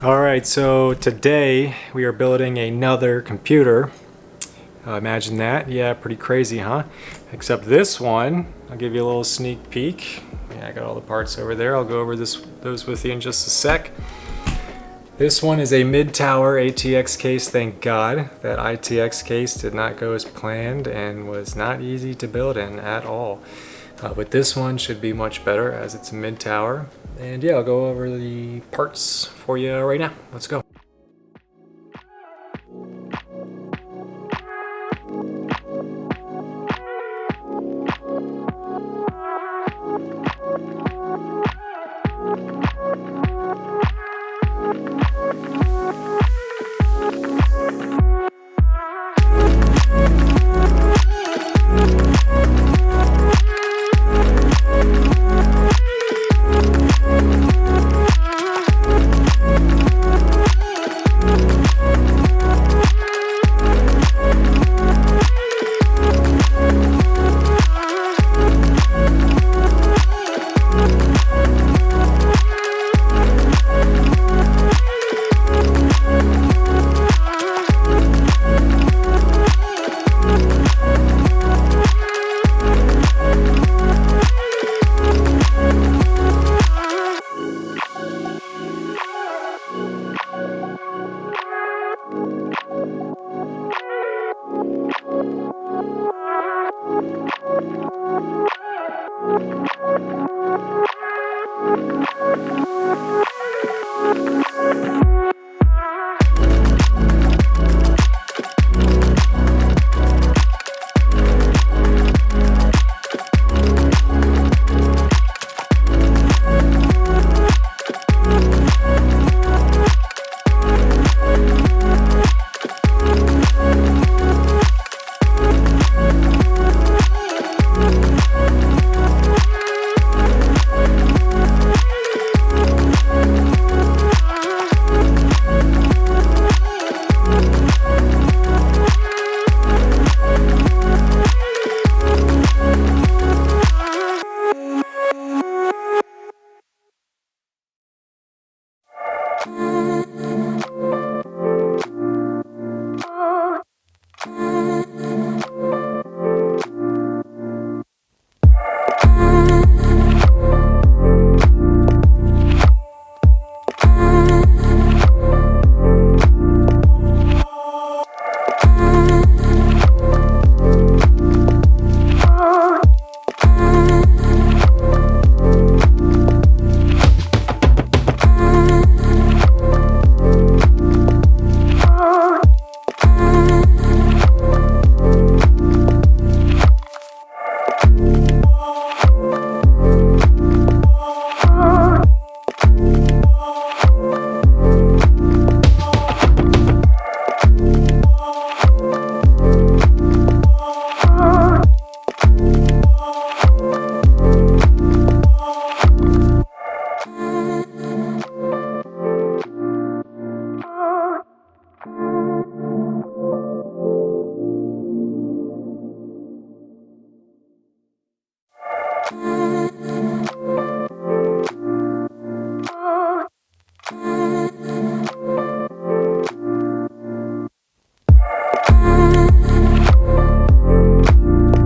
Alright, so today we are building another computer. Imagine that. Yeah, pretty crazy, huh? Except this one, I'll give you a little sneak peek. Yeah, I got all the parts over there. I'll go over those with you in just a sec. This one is a mid-tower ATX case, thank God. That ITX case did not go as planned and was not easy to build in at all. But this one should be much better as it's a mid-tower. And yeah, I'll go over the parts for you right now. Let's go.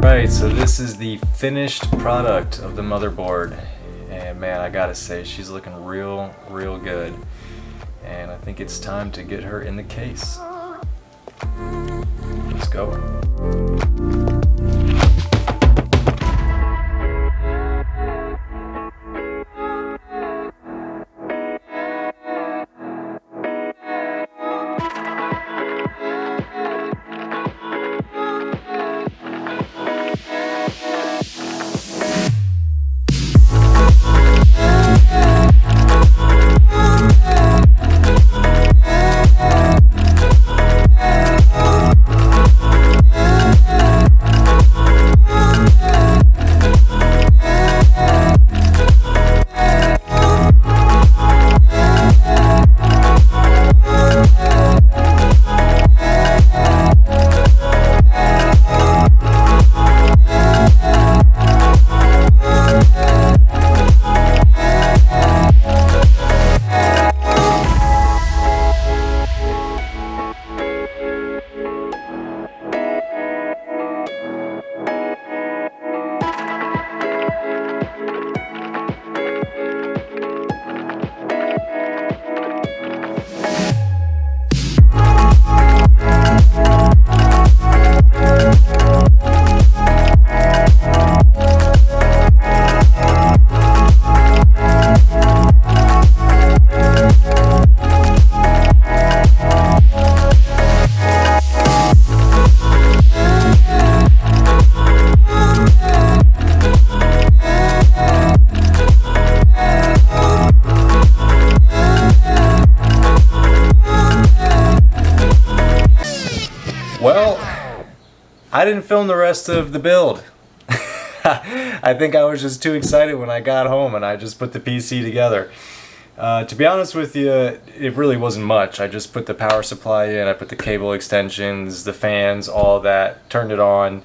Right, so this is the finished product of the motherboard, and man, I gotta say, she's looking real good, and I think it's time to get her in the case. Let's go. I didn't film the rest of the build. I think I was just too excited when I got home and I just put the PC together. To be honest with you, it really wasn't much. I just put the power supply in, I put the cable extensions, the fans, all that, turned it on.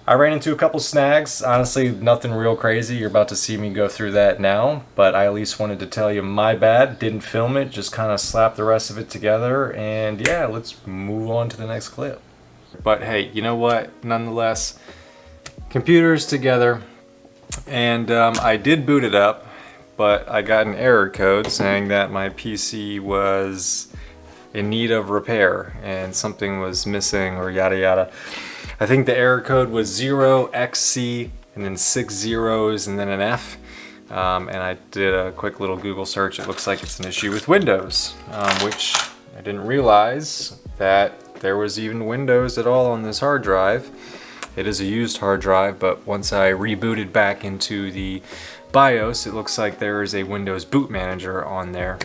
I ran into a couple snags, honestly nothing real crazy. You're about to see me go through that now, but I at least wanted to tell you my bad, didn't film it, just kind of slapped the rest of it together, and yeah, let's move on to the next clip. But hey, you know what, nonetheless, computer's together, and I did boot it up, but I got an error code saying that my PC was in need of repair and something was missing or yada yada. I think the error code was 0xc and then 6 zeros and then an F. And I did a quick little Google search. It looks like it's an issue with Windows, which I didn't realize that there was even Windows at all on this hard drive. It is a used hard drive, but once I rebooted back into the BIOS, it looks like there is a Windows boot manager on there.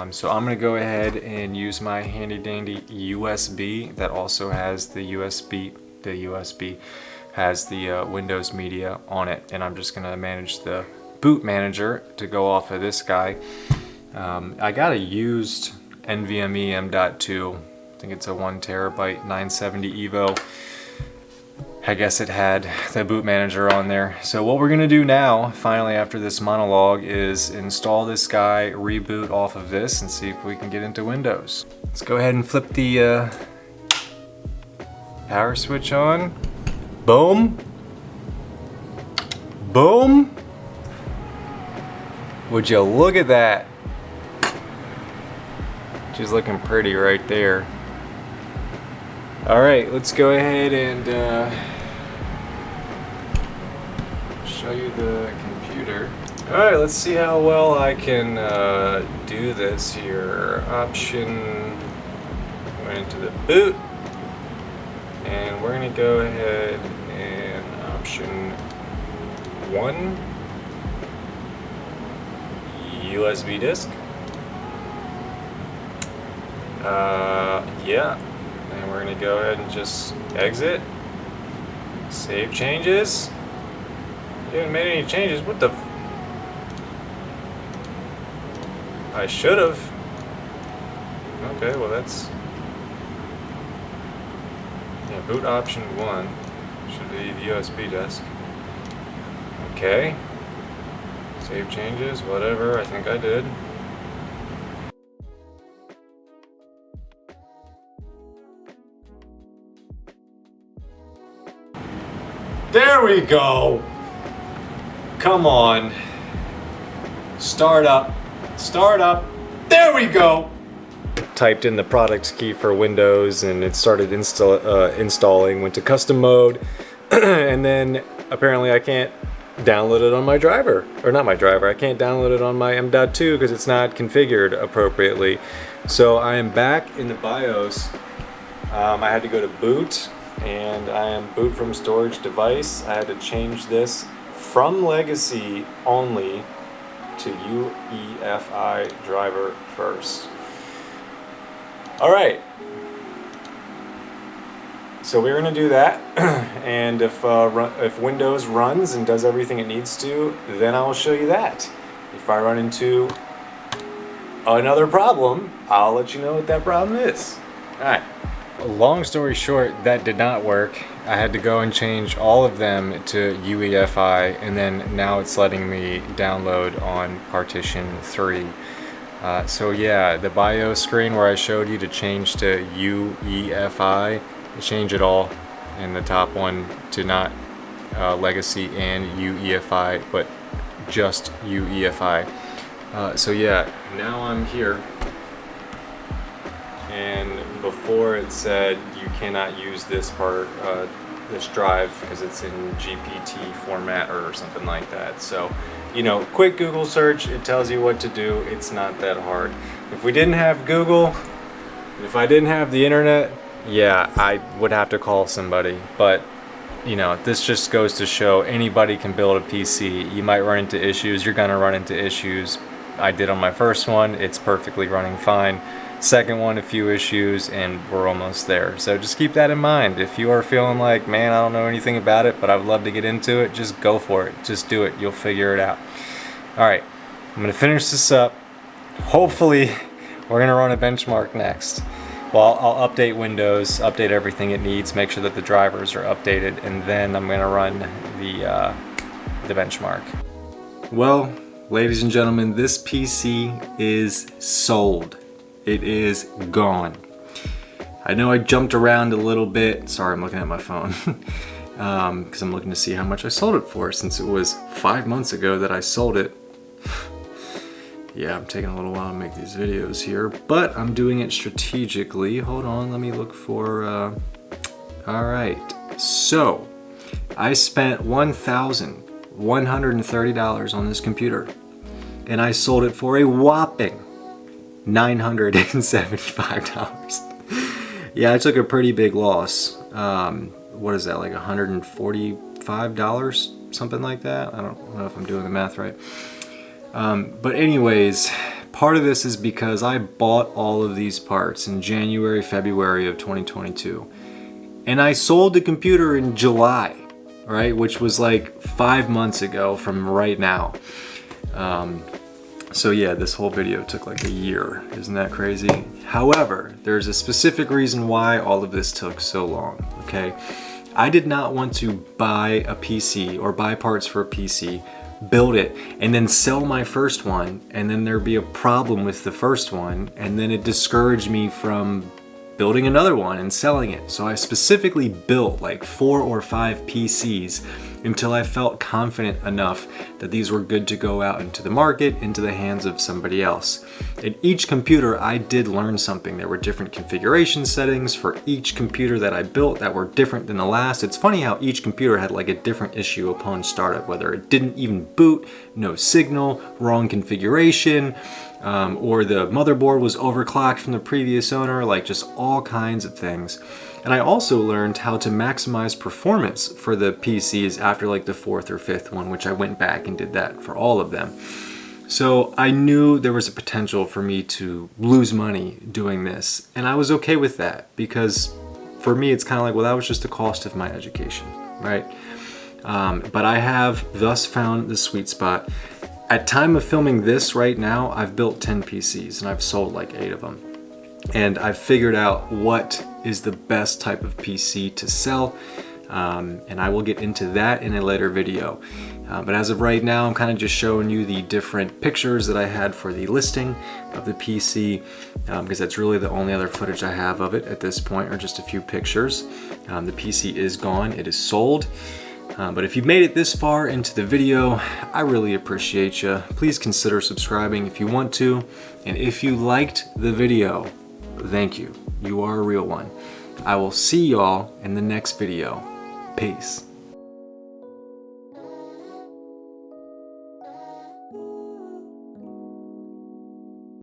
So I'm going to go ahead and use my handy dandy USB that also has the USB has the Windows media on it, and I'm just going to manage the boot manager to go off of this guy. I got a used NVMe M.2, I think it's a 1 terabyte 970 Evo. I guess it had the boot manager on there. So what we're gonna do now, finally after this monologue, is install this guy, reboot off of this, and see if we can get into Windows. Let's go ahead and flip the power switch on. Boom. Boom. Would you look at that? She's looking pretty right there. All right, let's go ahead and show you the computer. All right, let's see how well I can do this here. Option, went into the boot, and we're gonna go ahead and option 1, USB disk. Yeah. And we're gonna go ahead and just exit, save changes. You haven't made any changes, what the I should have. Okay, well that's, yeah, boot option 1 should be the USB disk. Okay, save changes, whatever, I think I did. There we go! Come on. Start up. Start up. There we go! Typed in the product key for Windows and it started installing, went to custom mode, and then apparently I can't download it on my driver. Or not my driver, I can't download it on my M.2 because it's not configured appropriately. So I am back in the BIOS. I had to go to boot, and I am boot from storage device. I had to change this from legacy only to UEFI driver first. All right, so we're gonna do that, and if Windows runs and does everything it needs to, then I will show you that. If I run into another problem, I'll let you know what that problem is. All right. Long story short, that did not work. I had to go and change all of them to UEFI, and then now it's letting me download on partition 3. So yeah, the BIOS screen where I showed you to change to UEFI, change it all, and the top one to not legacy and UEFI, but just UEFI. So yeah, now I'm here. And before it said you cannot use this part, this drive, because it's in GPT format or something like that. So, you know, quick Google search, it tells you what to do. It's not that hard. If we didn't have Google, if I didn't have the internet, yeah, I would have to call somebody. But, you know, this just goes to show anybody can build a PC. You might run into issues, you're gonna run into issues. I did on my first one, it's perfectly running fine. Second one, a few issues, and we're almost there. So just keep that in mind. If you are feeling like, man, I don't know anything about it, but I would love to get into it, just go for it. Just do it. You'll figure it out. All right, I'm gonna finish this up. Hopefully, we're gonna run a benchmark next. Well, I'll update Windows, update everything it needs, make sure that the drivers are updated, and then I'm gonna run the benchmark. Well, ladies and gentlemen, this PC is sold. It is gone. I know I jumped around a little bit. Sorry, I'm looking at my phone. Because I'm looking to see how much I sold it for, since it was 5 months ago that I sold it. Yeah, I'm taking a little while to make these videos here, but I'm doing it strategically. Hold on, let me look for, all right. So, I spent $1,130 on this computer, and I sold it for a whopping $975. Yeah, I took a pretty big loss. What is that, like $145? Something like that? I don't know if I'm doing the math right. But anyways, part of this is because I bought all of these parts in January, February of 2022. And I sold the computer in July, right? Which was like 5 months ago from right now. So yeah, this whole video took like a year. Isn't that crazy? However, there's a specific reason why all of this took so long, okay? I did not want to buy a PC or buy parts for a PC, build it, and then sell my first one, and then there'd be a problem with the first one, and then it discouraged me from building another one and selling it. So I specifically built like 4 or 5 PCs until I felt confident enough that these were good to go out into the market, into the hands of somebody else. In each computer, I did learn something. There were different configuration settings for each computer that I built that were different than the last. It's funny how each computer had like a different issue upon startup, whether it didn't even boot, no signal, wrong configuration, or the motherboard was overclocked from the previous owner, like just all kinds of things. And I also learned how to maximize performance for the PCs after like the 4th or 5th one, which I went back and did that for all of them. So I knew there was a potential for me to lose money doing this, and I was okay with that, because for me it's kind of like, well, that was just the cost of my education, right? But I have thus found the sweet spot. At time of filming this right now, I've built 10 PCs and I've sold like 8 of them. And I've figured out what is the best type of PC to sell, and I will get into that in a later video. But as of right now, I'm kind of just showing you the different pictures that I had for the listing of the PC, because that's really the only other footage I have of it at this point, or just a few pictures. The PC is gone, it is sold. But if you've made it this far into the video, I really appreciate you. Please consider subscribing if you want to. And if you liked the video, thank you. You are a real one. I will see y'all in the next video. Peace.